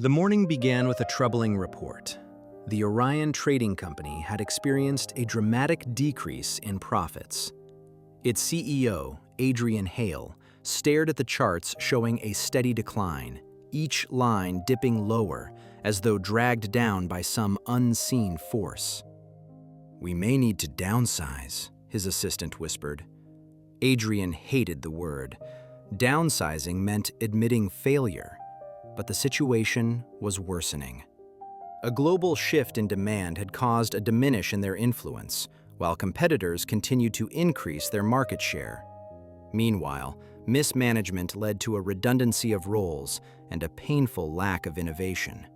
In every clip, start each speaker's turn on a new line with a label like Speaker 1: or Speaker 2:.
Speaker 1: The morning began with a troubling report. The Orion Trading Company had experienced a dramatic decrease in profits. Its CEO, Adrian Hale, stared at the charts showing a steady decline, each line dipping lower as though dragged down by some unseen force. "We may need to downsize," his assistant whispered. Adrian hated the word. Downsizing meant admitting failure, but the situation was worsening. A global shift in demand had caused a diminish in their influence, while competitors continued to increase their market share. Meanwhile, mismanagement led to a redundancy of roles and a painful lack of innovation.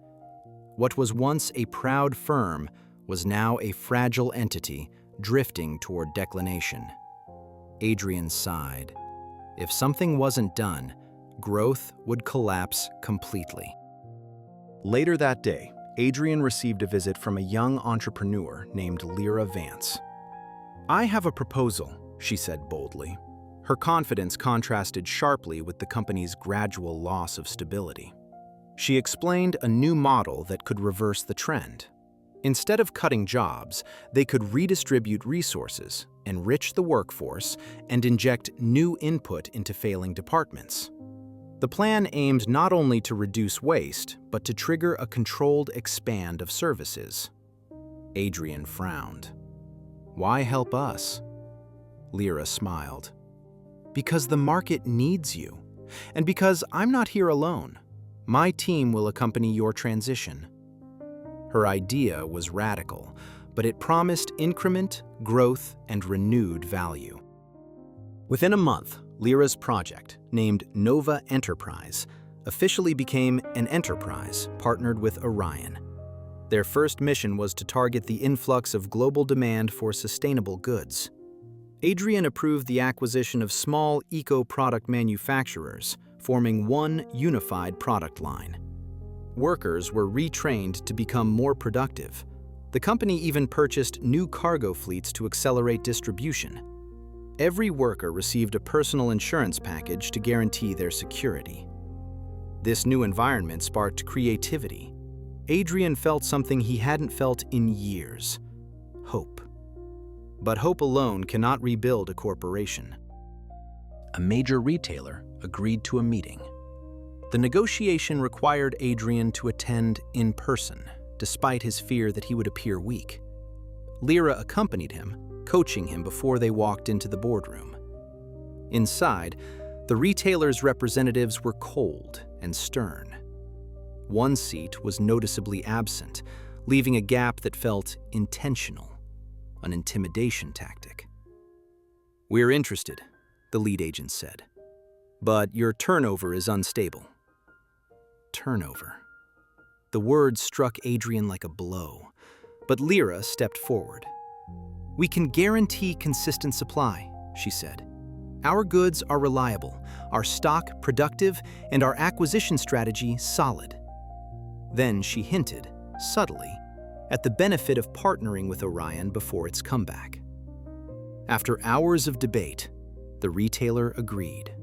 Speaker 1: What was once a proud firm was now a fragile entity drifting toward declination. Adrian sighed. If something wasn't done, growth would collapse completely. Later that day, Adrian received a visit from a young entrepreneur named Lyra Vance. "I have a proposal," she said boldly. Her confidence contrasted sharply with the company's gradual loss of stability. She explained a new model that could reverse the trend. Instead of cutting jobs, they could redistribute resources, enrich the workforce, and inject new input into failing departments. The plan aimed not only to reduce waste, but to trigger a controlled expand of services. Adrian frowned. "Why help us?" Lyra smiled. "Because the market needs you, and because I'm not here alone. My team will accompany your transition." Her idea was radical, but it promised increment, growth, and renewed value. Within a month, Lyra's project, named Nova Enterprise, officially became an enterprise partnered with Orion. Their first mission was to target the influx of global demand for sustainable goods. Adrian approved the acquisition of small eco-product manufacturers, forming one unified product line. Workers were retrained to become more productive. The company even purchased new cargo fleets to accelerate distribution. Every worker received a personal insurance package to guarantee their security. This new environment sparked creativity. Adrian felt something he hadn't felt in years: hope. But hope alone cannot rebuild a corporation. A major retailer agreed to a meeting. The negotiation required Adrian to attend in person, despite his fear that he would appear weak. Lyra accompanied him, coaching him before they walked into the boardroom. Inside, the retailer's representatives were cold and stern. One seat was noticeably absent, leaving a gap that felt intentional, an intimidation tactic. "We're interested," the lead agent said, "but your turnover is unstable." Turnover. The word struck Adrian like a blow, but Lyra stepped forward. "We can guarantee consistent supply," she said. "Our goods are reliable, our stock productive, and our acquisition strategy solid." Then she hinted, subtly, at the benefit of partnering with Orion before its comeback. After hours of debate, the retailer agreed.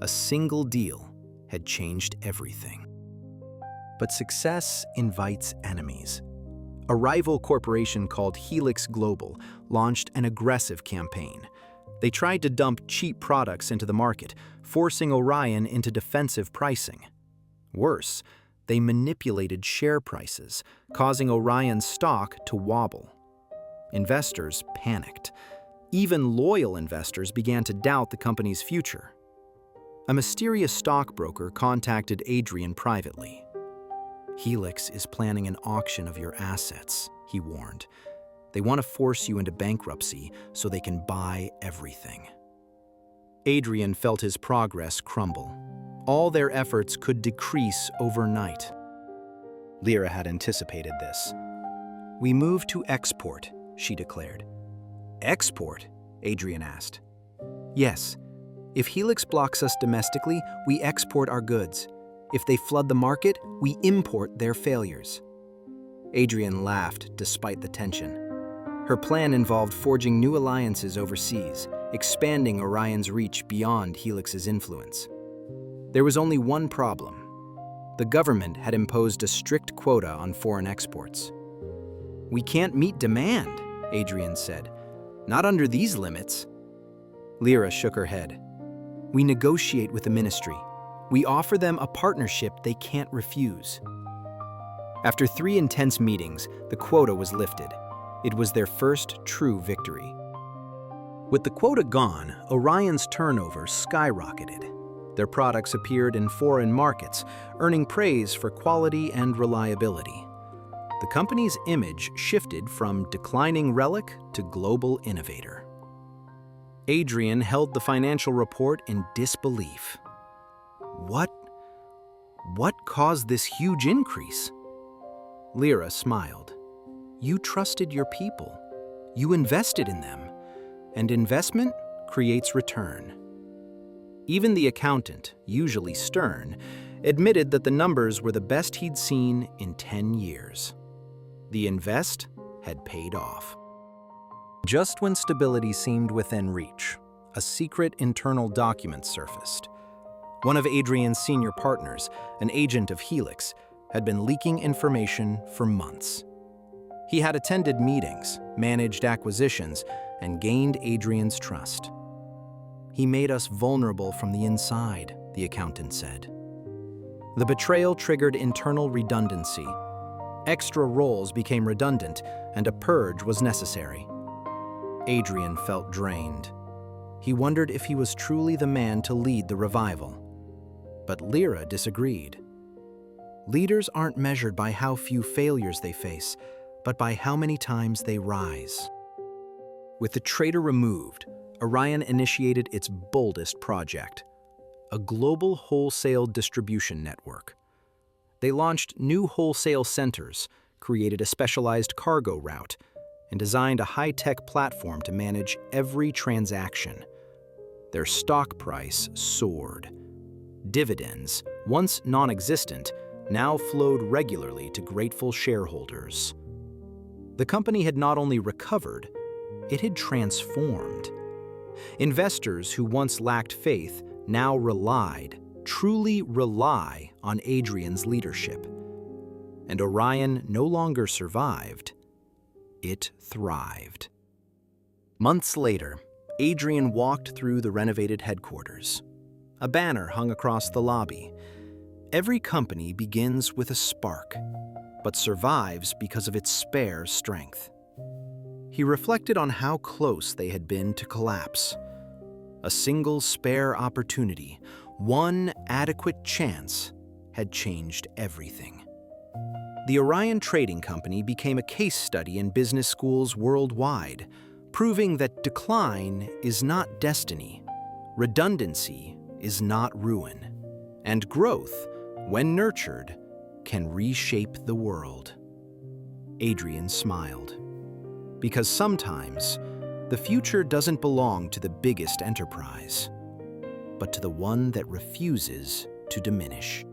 Speaker 1: A single deal had changed everything. But success invites enemies. A rival corporation called Helix Global launched an aggressive campaign. They tried to dump cheap products into the market, forcing Orion into defensive pricing. Worse, they manipulated share prices, causing Orion's stock to wobble. Investors panicked. Even loyal investors began to doubt the company's future. A mysterious stockbroker contacted Adrian privately. "Helix is planning an auction of your assets," he warned. "They want to force you into bankruptcy so they can buy everything." Adrian felt his progress crumble. All their efforts could decrease overnight. Lyra had anticipated this. "We move to export," she declared. "Export?" Adrian asked. "Yes. If Helix blocks us domestically, we export our goods. If they flood the market, we import their failures." Adrian laughed despite the tension. Her plan involved forging new alliances overseas, expanding Orion's reach beyond Helix's influence. There was only one problem. The government had imposed a strict quota on foreign exports. "We can't meet demand," Adrian said. "Not under these limits." Lyra shook her head. "We negotiate with the ministry. We offer them a partnership they can't refuse." After 3 intense meetings, the quota was lifted. It was their first true victory. With the quota gone, Orion's turnover skyrocketed. Their products appeared in foreign markets, earning praise for quality and reliability. The company's image shifted from declining relic to global innovator. Adrian held the financial report in disbelief. What caused this huge increase? Lyra smiled. "You trusted your people. You invested in them. And investment creates return." Even the accountant, usually stern, admitted that the numbers were the best he'd seen in 10 years. The invest had paid off. Just when stability seemed within reach, a secret internal document surfaced. One of Adrian's senior partners, an agent of Helix, had been leaking information for months. He had attended meetings, managed acquisitions, and gained Adrian's trust. "He made us vulnerable from the inside," the accountant said. The betrayal triggered internal redundancy. Extra roles became redundant, and a purge was necessary. Adrian felt drained. He wondered if he was truly the man to lead the revival. But Lyra disagreed. Leaders aren't measured by how few failures they face, but by how many times they rise. With the traitor removed, Orion initiated its boldest project, a global wholesale distribution network. They launched new wholesale centers, created a specialized cargo route, and designed a high-tech platform to manage every transaction. Their stock price soared. Dividends, once non-existent, now flowed regularly to grateful shareholders. The company had not only recovered, it had transformed. Investors who once lacked faith now truly rely on Adrian's leadership. And Orion no longer survived, it thrived. Months later, Adrian walked through the renovated headquarters. A banner hung across the lobby. Every company begins with a spark, but survives because of its spare strength. He reflected on how close they had been to collapse. A single spare opportunity, one adequate chance, had changed everything. The Orion Trading Company became a case study in business schools worldwide, proving that decline is not destiny, redundancy is not ruin, and growth, when nurtured, can reshape the world. Adrian smiled. Because sometimes, the future doesn't belong to the biggest enterprise, but to the one that refuses to diminish.